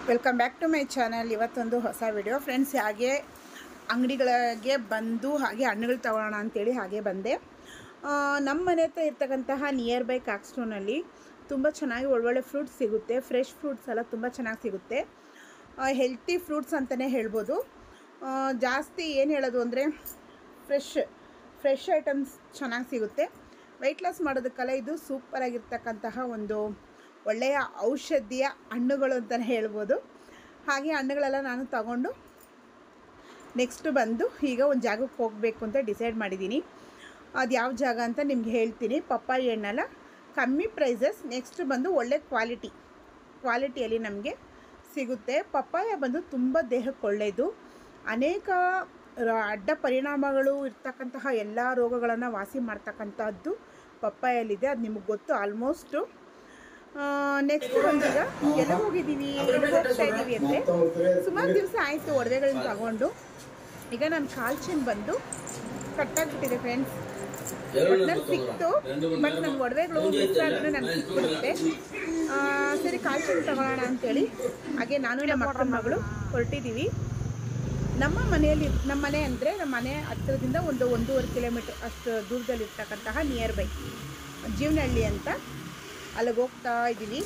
Welcome back to my channel. ಇವತ್ತೊಂದು ಹೊಸ video friends. ಹಾಗೆ ಅಂಗಡಿಗಳಿಗೆ ಬಂದು ಹಾಗೆ ಹಣ್ಣುಗಳು ತಗೊಳ್ಳೋಣ ಅಂತೇಳಿ ಹಾಗೆ ಬಂದೆ. ನಮ್ಮ ಮನೆ ಹತ್ರ ಇರ್ತಕ್ಕಂತಹ ನಿಯರ್ ಬೈ ಕಾಕ್ಸ್ಟೋನಲ್ಲಿ ತುಂಬ ಚೆನ್ನಾಗಿ ಒಳ್ಳೊಳ್ಳೆ ಫ್ರೂಟ್ಸ್ ಸಿಗುತ್ತೆ. ಫ್ರೆಶ್ ಫ್ರೂಟ್ಸ್ ಎಲ್ಲ ತುಂಬ ಚೆನ್ನಾಗಿ ಸಿಗುತ್ತೆ. ಹೆಲ್ತಿ ಫ್ರೂಟ್ಸ್ ಅಂತಲೇ ಹೇಳ್ಬೋದು. ಜಾಸ್ತಿ ಏನು ಹೇಳೋದು ಅಂದರೆ ಫ್ರೆಶ್ ಐಟಮ್ಸ್ ಚೆನ್ನಾಗಿ ಸಿಗುತ್ತೆ. ವೆಯ್ಟ್ ಲಾಸ್ ಮಾಡೋದಕ್ಕೆಲ್ಲ ಇದು ಸೂಪರಾಗಿರ್ತಕ್ಕಂತಹ ಒಂದು ಒಳ್ಳೆಯ ಔಷಧಿಯ ಹಣ್ಣುಗಳು ಅಂತಲೇ ಹೇಳ್ಬೋದು. ಹಾಗೆ ಹಣ್ಣುಗಳೆಲ್ಲ ನಾನು ತಗೊಂಡು ನೆಕ್ಸ್ಟ್ ಬಂದು ಈಗ ಒಂದು ಜಾಗಕ್ಕೆ ಹೋಗಬೇಕು ಅಂತ ಡಿಸೈಡ್ ಮಾಡಿದ್ದೀನಿ. ಅದು ಯಾವ ಜಾಗ ಅಂತ ನಿಮ್ಗೆ ಹೇಳ್ತೀನಿ. ಪಪ್ಪಾಯಿ ಹಣ್ಣೆಲ್ಲ ಕಮ್ಮಿ ಪ್ರೈಸಸ್, ನೆಕ್ಸ್ಟ್ ಬಂದು ಒಳ್ಳೆ ಕ್ವಾಲಿಟಿಯಲ್ಲಿ ನಮಗೆ ಸಿಗುತ್ತೆ. ಪಪ್ಪಾಯ ಬಂದು ತುಂಬ ದೇಹಕ್ಕೆ ಒಳ್ಳೆಯದು. ಅನೇಕ ಅಡ್ಡ ಪರಿಣಾಮಗಳು ಇರ್ತಕ್ಕಂತಹ ಎಲ್ಲ ರೋಗಗಳನ್ನು ವಾಸಿ ಮಾಡ್ತಕ್ಕಂಥದ್ದು ಪಪ್ಪಾಯಲ್ಲಿದೆ. ಅದು ನಿಮಗೆ ಗೊತ್ತು ಆಲ್ಮೋಸ್ಟು. ನೆಕ್ಸ್ಟ್ ಬಂದೀಗ ಎಲ್ಲ ಹೋಗಿದ್ದೀವಿ, ಹೋಗ್ತಾ ಇದ್ದೀವಿ ಅಂದರೆ ಸುಮಾರು ದಿವಸ ಆಯಿತು ಒಡವೆಗಳನ್ನ ತಗೊಂಡು. ಈಗ ನನ್ನ ಕಾಲು ಚೈನ್ ಬಂದು ಕಟ್ಟಾಗ್ಬಿಟ್ಟಿದೆ ಫ್ರೆಂಡ್ಸ್. ಒಟ್ಟಿನಲ್ಲಿ ಸಿಕ್ತು, ಬಟ್ ನನ್ನ ಒಡವೆಗಳು ಮಿಸ್ ಆದರೆ ನನಗೆ ಸಿಕ್ಬಿಡುತ್ತೆ. ಸರಿ ಕಾಲು ಚೈನ್ ತಗೊಳ್ಳೋಣ ಅಂತೇಳಿ ಹಾಗೆ ನಾನು ನಮ್ಮ ಅಕ್ಕನ ಮಗಳು ಹೊರಟಿದ್ದೀವಿ. ನಮ್ಮ ಮನೆ ಅಂದರೆ ನಮ್ಮ ಮನೆ ಹತ್ತಿರದಿಂದ ಒಂದು 1.5 ಕಿಲೋಮೀಟರ್ ಅಷ್ಟು ದೂರದಲ್ಲಿರ್ತಕ್ಕಂತಹ ನಿಯರ್ ಬೈ ಜೀವನಹಳ್ಳಿ ಅಂತ, ಅಲ್ಲಿಗೆ ಹೋಗ್ತಾ ಇದ್ದೀವಿ.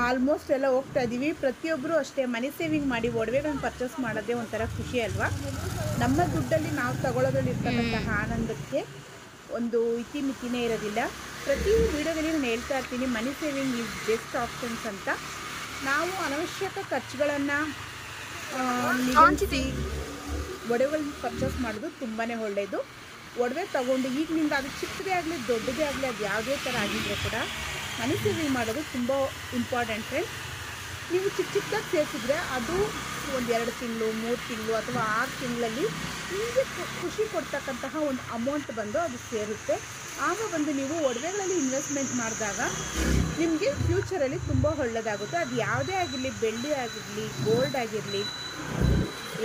ಆಲ್ಮೋಸ್ಟ್ ಎಲ್ಲ ಹೋಗ್ತಾ ಇದ್ದೀವಿ. ಪ್ರತಿಯೊಬ್ಬರು ಅಷ್ಟೇ ಮನಿ ಸೇವಿಂಗ್ ಮಾಡಿ ಒಡವೆಗಳನ್ನ ಪರ್ಚೇಸ್ ಮಾಡೋದೇ ಒಂಥರ ಖುಷಿ ಅಲ್ವಾ. ನಮ್ಮ ದುಡ್ಡಲ್ಲಿ ನಾವು ತಗೊಳ್ಳೋದ್ರಲ್ಲಿ ಇರ್ತಕ್ಕಂತಹ ಆನಂದಕ್ಕೆ ಒಂದು ಇತಿಮಿತಿನೇ ಇರೋದಿಲ್ಲ. ಪ್ರತಿ ವಿಡಿಯೋದಲ್ಲಿ ನಾನು ಹೇಳ್ತಾ ಇರ್ತೀನಿ, ಮನಿ ಸೇವಿಂಗ್ ಈಸ್ ಬೆಸ್ಟ್ ಆಪ್ಷನ್ಸ್ ಅಂತ. ನಾವು ಅನವಶ್ಯಕ ಖರ್ಚುಗಳನ್ನು ನಿಲ್ಲಿಸಿ ಒಡವೆಗಳನ್ನ ಪರ್ಚೇಸ್ ಮಾಡೋದು ತುಂಬಾ ಒಳ್ಳೆಯದು. ಒಡವೆ ತೊಗೊಂಡು ಈಗಿನಿಂದ ಅದು ಚಿಕ್ಕದೇ ಆಗಲಿ ದೊಡ್ಡದೇ ಆಗಲಿ ಅದು ಯಾವುದೇ ಥರ ಆಗಿದ್ದರೆ ಕೂಡ ಮನಿ ಸೇವಿಂಗ್ ಮಾಡೋದು ತುಂಬ ಇಂಪಾರ್ಟೆಂಟ್ ಫ್ರೆಂಡ್ಸ್. ನೀವು ಚಿಕ್ಕದಾಗಿ ಸೇರಿಸಿದ್ರೆ ಅದು ಒಂದು 2 ತಿಂಗಳು 3 ತಿಂಗಳು ಅಥವಾ 6 ತಿಂಗಳಲ್ಲಿ ನಿಮಗೆ ಖುಷಿ ಕೊಡ್ತಕ್ಕಂತಹ ಒಂದು ಅಮೌಂಟ್ ಬಂದು ಅದು ಸೇರುತ್ತೆ. ಆಗ ಬಂದು ನೀವು ಒಡವೆಗಳಲ್ಲಿ ಇನ್ವೆಸ್ಟ್ಮೆಂಟ್ ಮಾಡಿದಾಗ ನಿಮಗೆ ಫ್ಯೂಚರಲ್ಲಿ ತುಂಬ ಒಳ್ಳೆಯದಾಗುತ್ತೆ. ಅದು ಯಾವುದೇ ಆಗಿರಲಿ, ಬೆಳ್ಳಿ ಆಗಿರಲಿ, ಗೋಲ್ಡ್ ಆಗಿರಲಿ,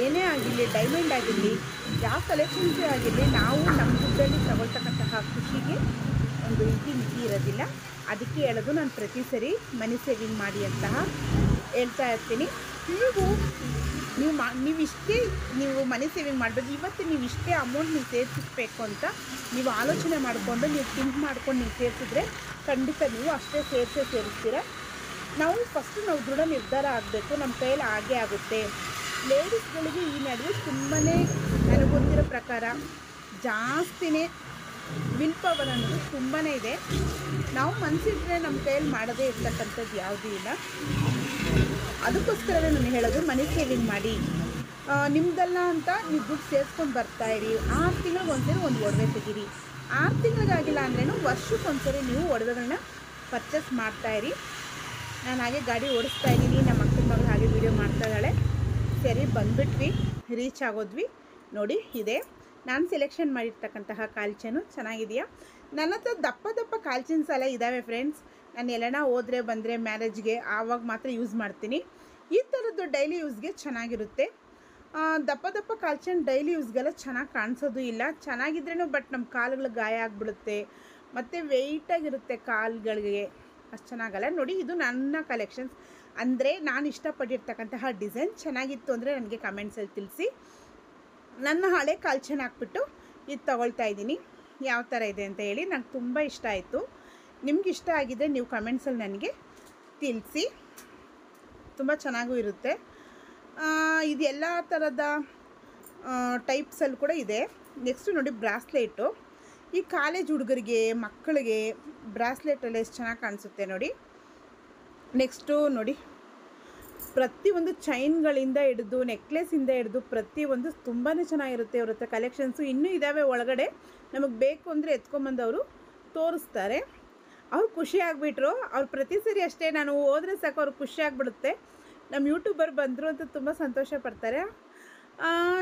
ಏನೇ ಆಗಿರಲಿ, ಡೈಮಂಡ್ ಆಗಿರಲಿ, ಯಾವ ಕಲೆಕ್ಷನ್ಸೇ ಆಗಿರಲಿ, ನಾವು ನಮ್ಮ ದುಡ್ಡಲ್ಲಿ ತಗೊಳ್ತಕ್ಕಂತಹ ಖುಷಿಗೆ ಒಂದು ಮಿತಿ ಇರೋದಿಲ್ಲ. ಅದಕ್ಕೆ ಹೇಳೋದು ನಾನು ಪ್ರತಿ ಸರಿ ಮನಿ ಸೇವಿಂಗ್ ಮಾಡಿ ಅಂತ ಹೇಳ್ತಾ ಇರ್ತೀನಿ. ನೀವು ಮನಿ ಸೇವಿಂಗ್ ಮಾಡಬೇಕು. ಇವತ್ತು ನೀವು ಇಷ್ಟೇ ಅಮೌಂಟ್ ನೀವು ಸೇರಿಸಬೇಕು ಅಂತ ನೀವು ಆಲೋಚನೆ ಮಾಡಿಕೊಂಡು ನೀವು ಥಿಂಕ್ ಮಾಡ್ಕೊಂಡು ನೀವು ಸೇರಿಸಿದ್ರೆ ಖಂಡಿತ ನೀವು ಅಷ್ಟೇ ಸೇರಿಸ್ತೀರ. ನಾವು ದೃಢ ನಿರ್ಧಾರ ಆಗಬೇಕು. ನಮ್ಮ ಕೈಯಲ್ಲಿ ಹಾಗೇ ಆಗುತ್ತೆ. ಲೇಡೀಸ್ಗಳಿಗೆ ಈ ನಡುವೆ ತುಂಬಾ ನನಗೆ ಗೊತ್ತಿರೋ ಪ್ರಕಾರ ಜಾಸ್ತಿನೇ ವಿಲ್ ಪವರ್ ಅನ್ನೋದು ತುಂಬಾ ಇದೆ. ನಾವು ಮನಸ್ಸಿದ್ರೆ ನಮ್ಮ ಕೈಯಲ್ಲಿ ಮಾಡೋದೇ ಇರ್ತಕ್ಕಂಥದ್ದು ಯಾವುದೂ ಇಲ್ಲ. ಅದಕ್ಕೋಸ್ಕರವೇ ನಾನು ಹೇಳೋದು ಮನಿ ಸೇವಿಂಗ್ ಮಾಡಿ. ನಿಮ್ಮದಲ್ಲ ಅಂತ ನೀವು ದುಡ್ಡು ಸೇರಿಸ್ಕೊಂಡು ಬರ್ತಾಯಿರಿ. 6 ತಿಂಗಳಿಗೆ ಒಂದ್ಸರಿ ಒಂದು ಒಡವೆ ತೆಗೀರಿ. 6 ತಿಂಗಳಿಗಾಗಿಲ್ಲ ಅಂದ್ರೂ ವರ್ಷಕ್ಕೊಂದ್ಸರಿ ನೀವು ಒಡವೆಗಳನ್ನ ಪರ್ಚೇಸ್ ಮಾಡ್ತಾಯಿರಿ. ನಾನು ಹಾಗೆ ಗಾಡಿ ಓಡಿಸ್ತಾ ಇದ್ದೀನಿ, ನಮ್ಮ ಅಕ್ಕನ ಮಗಳು ಹಾಗೆ ವೀಡಿಯೋ ಮಾಡ್ತಾ ಇದ್ದಾಳೆ. ಸರಿ ಬಂದುಬಿಟ್ವಿ, ರೀಚ್ ಆಗೋದ್ವಿ. ನೋಡಿ ಇದೆ ನಾನು ಸೆಲೆಕ್ಷನ್ ಮಾಡಿರ್ತಕ್ಕಂತಹ ಕಾಲು ಚೈನು. ಚೆನ್ನಾಗಿದೆಯಾ? ನನ್ನ ಹತ್ರ ದಪ್ಪ ಕಾಲು ಚೈನ್ಸ್ ಎಲ್ಲ ಇದ್ದಾವೆ ಫ್ರೆಂಡ್ಸ್. ನಾನು ಎಲ್ಲನ ಹೋದರೆ ಬಂದರೆ ಮ್ಯಾರೇಜ್ಗೆ ಆವಾಗ ಮಾತ್ರ ಯೂಸ್ ಮಾಡ್ತೀನಿ. ಈ ಥರದ್ದು ಡೈಲಿ ಯೂಸ್ಗೆ ಚೆನ್ನಾಗಿರುತ್ತೆ. ದಪ್ಪ ಕಾಲು ಚೈನ್ ಡೈಲಿ ಯೂಸ್ಗೆಲ್ಲ ಚೆನ್ನಾಗಿ ಕಾಣಿಸೋದು ಇಲ್ಲ. ಚೆನ್ನಾಗಿದ್ರೇನು, ಬಟ್ ನಮ್ಮ ಕಾಲುಗಳಿಗೆ ಗಾಯ ಆಗಿಬಿಡುತ್ತೆ ಮತ್ತು ವೆಯ್ಟಾಗಿರುತ್ತೆ ಕಾಲುಗಳಿಗೆ, ಅಷ್ಟು ಚೆನ್ನಾಗಲ್ಲ. ನೋಡಿ ಇದು ನನ್ನ ಕಲೆಕ್ಷನ್ಸ್. ಅಂದರೆ ನಾನು ಇಷ್ಟಪಟ್ಟಿರ್ತಕ್ಕಂತಹ ಡಿಸೈನ್ ಚೆನ್ನಾಗಿತ್ತು ಅಂದರೆ ನನಗೆ ಕಮೆಂಟ್ಸಲ್ಲಿ ತಿಳಿಸಿ. ನನ್ನ ಹಳೆ ಕಾಲು ಚೈನ್ ಹಾಕ್ಬಿಟ್ಟು ಇದು ತೊಗೊಳ್ತಾ ಇದ್ದೀನಿ. ಯಾವ ಥರ ಇದೆ ಅಂತ ಹೇಳಿ ನಂಗೆ ತುಂಬ ಇಷ್ಟ ಆಯಿತು. ನಿಮ್ಗೆ ಇಷ್ಟ ಆಗಿದ್ದರೆ ನೀವು ಕಮೆಂಟ್ಸಲ್ಲಿ ನನಗೆ ತಿಳಿಸಿ. ತುಂಬ ಚೆನ್ನಾಗೂ ಇರುತ್ತೆ. ಇದು ಎಲ್ಲ ಥರದ ಟೈಪ್ಸಲ್ಲಿ ಕೂಡ ಇದೆ. ನೆಕ್ಸ್ಟು ನೋಡಿ ಬ್ರಾಸ್ಲೆಟು. ಈ ಕಾಲೇಜ್ ಹುಡುಗರಿಗೆ, ಮಕ್ಕಳಿಗೆ ಬ್ರಾಸ್ಲೆಟಲ್ಲಿ ಎಷ್ಟು ಚೆನ್ನಾಗಿ ಕಾಣಿಸುತ್ತೆ ನೋಡಿ. ನೆಕ್ಸ್ಟು ನೋಡಿ, ಪ್ರತಿಯೊಂದು ಚೈನ್ಗಳಿಂದ ಹಿಡಿದು ನೆಕ್ಲೆಸಿಂದ ಹಿಡಿದು ಪ್ರತಿಯೊಂದು ತುಂಬಾ ಚೆನ್ನಾಗಿರುತ್ತೆ ಅವ್ರ ಹತ್ರ ಕಲೆಕ್ಷನ್ಸು. ಇನ್ನೂ ಇದ್ದಾವೆ ಒಳಗಡೆ. ನಮಗೆ ಬೇಕು ಅಂದರೆ ಎತ್ಕೊಂಬಂದು ಅವರು ತೋರಿಸ್ತಾರೆ. ಅವ್ರು ಖುಷಿ ಆಗಿಬಿಟ್ರು. ಅವ್ರು ಪ್ರತಿ ಸರಿ ಅಷ್ಟೇ, ನಾನು ಹೋದರೆ ಸಾಕು ಅವ್ರಿಗೆ ಖುಷಿ ಆಗಿಬಿಡುತ್ತೆ. ನಮ್ಮ ಯೂಟ್ಯೂಬರ್ ಬಂದರು ಅಂತ ತುಂಬ ಸಂತೋಷ ಪಡ್ತಾರೆ.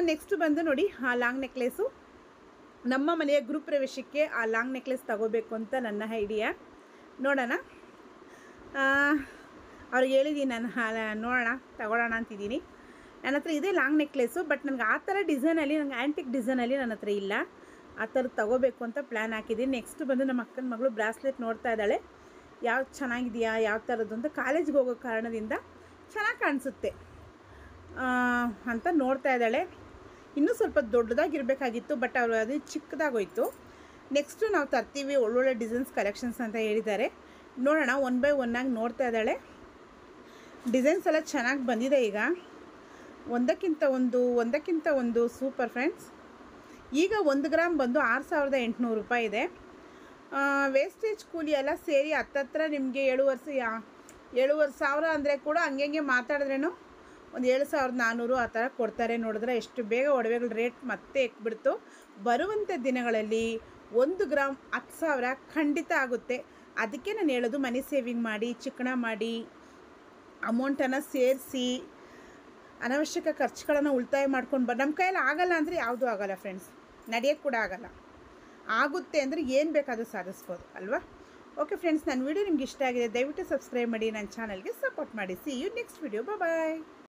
ನೆಕ್ಸ್ಟು ಬಂದು ನೋಡಿ ಆ ಲಾಂಗ್ ನೆಕ್ಲೆಸು. ನಮ್ಮ ಮನೆಯ ಗೃಹ ಪ್ರವೇಶಕ್ಕೆ ಆ ಲಾಂಗ್ ನೆಕ್ಲೆಸ್ ತಗೋಬೇಕು ಅಂತ ನನ್ನ ಐಡಿಯಾ. ನೋಡೋಣ, ಅವ್ರಿಗೆ ಹೇಳಿದ್ದೀನಿ ನಾನು ನೋಡೋಣ ತಗೊಳ್ಳೋಣ ಅಂತಿದ್ದೀನಿ. ನನ್ನ ಹತ್ರ ಇದೆ ಲಾಂಗ್ ನೆಕ್ಲೆಸು, ಬಟ್ ನನಗೆ ಆ ಥರ ಡಿಸೈನಲ್ಲಿ, ನನಗೆ ಆ್ಯಂಟಿಕ್ ಡಿಸೈನಲ್ಲಿ ನನ್ನ ಹತ್ರ ಇಲ್ಲ. ಆ ಥರದ್ದು ತಗೋಬೇಕು ಅಂತ ಪ್ಲ್ಯಾನ್ ಹಾಕಿದ್ದೀನಿ. ನೆಕ್ಸ್ಟ್ ಬಂದು ನಮ್ಮ ಅಕ್ಕನ ಮಗಳು ಬ್ರಾಸ್ಲೆಟ್ ನೋಡ್ತಾ ಇದ್ದಾಳೆ. ಯಾವ್ದು ಚೆನ್ನಾಗಿದೆಯಾ ಯಾವ ಥರದ್ದು ಅಂತ ಕಾಲೇಜ್ಗೆ ಹೋಗೋ ಕಾರಣದಿಂದ ಚೆನ್ನಾಗಿ ಕಾಣಿಸುತ್ತೆ ಅಂತ ನೋಡ್ತಾ ಇದ್ದಾಳೆ. ಇನ್ನೂ ಸ್ವಲ್ಪ ದೊಡ್ಡದಾಗಿರಬೇಕಾಗಿತ್ತು, ಬಟ್ ಅವರು ಅದು ಚಿಕ್ಕದಾಗೋಯ್ತು. ನೆಕ್ಸ್ಟು ನಾವು ತರ್ತೀವಿ ಒಳ್ಳೊಳ್ಳೆ ಡಿಸೈನ್ಸ್ ಕಲೆಕ್ಷನ್ಸ್ ಅಂತ ಹೇಳಿದ್ದಾರೆ. ನೋಡೋಣ, ಒನ್ ಬೈ ಒನ್ನಾಗಿ ನೋಡ್ತಾ ಇದ್ದಾಳೆ. ಡಿಸೈನ್ಸ್ ಎಲ್ಲ ಚೆನ್ನಾಗಿ ಬಂದಿದೆ. ಈಗ ಒಂದಕ್ಕಿಂತ ಒಂದು ಸೂಪರ್ ಫ್ರೆಂಡ್ಸ್. ಈಗ 1 ಗ್ರಾಮ್ ಬಂದು 6800 ರೂಪಾಯಿ ಇದೆ. ವೇಸ್ಟೇಜ್ ಕೂಲಿ ಎಲ್ಲ ಸೇರಿ ಹತ್ತತ್ರ ನಿಮಗೆ 7,500 ಅಂದರೆ ಕೂಡ ಹಂಗೆ ಮಾತಾಡಿದ್ರೇನು ಒಂದು 7,400 ಆ ಥರ ಕೊಡ್ತಾರೆ. ನೋಡಿದ್ರೆ ಎಷ್ಟು ಬೇಗ ಒಡವೆಗಳ ರೇಟ್ ಮತ್ತೆ ಎಕ್ಬಿಡ್ತು. ಬರುವಂಥ ದಿನಗಳಲ್ಲಿ 1 ಗ್ರಾಮ್ 10,000 ಖಂಡಿತ ಆಗುತ್ತೆ. ಅದಕ್ಕೆ ನಾನು ಹೇಳೋದು, ಮನಿ ಸೇವಿಂಗ್ ಮಾಡಿ, ಚಿಕ್ಕಣ ಮಾಡಿ, ಅಮೌಂಟನ್ನು ಸೇರಿಸಿ, ಅನವಶ್ಯಕ ಖರ್ಚುಗಳನ್ನು ಉಳಿತಾಯ ಮಾಡ್ಕೊಂಡು ನಮ್ಮ ಕೈಯಲ್ಲಿ ಆಗಲ್ಲ ಅಂದರೆ ಯಾವುದೂ ಆಗಲ್ಲ ಫ್ರೆಂಡ್ಸ್, ನಡೆಯೋಕ್ಕೆ ಕೂಡ ಆಗಲ್ಲ. ಆಗುತ್ತೆ ಅಂದರೆ ಏನು ಬೇಕಾದರೂ ಸಾಧಿಸ್ಬೋದು ಅಲ್ವಾ. ಓಕೆ ಫ್ರೆಂಡ್ಸ್, ನನ್ನ ವಿಡಿಯೋ ನಿಮ್ಗೆ ಇಷ್ಟ ಆಗಿದೆ, ದಯವಿಟ್ಟು ಸಬ್ಸ್ಕ್ರೈಬ್ ಮಾಡಿ, ನನ್ನ ಚಾನಲ್ಗೆ ಸಪೋರ್ಟ್ ಮಾಡಿ. See you next video. Bye.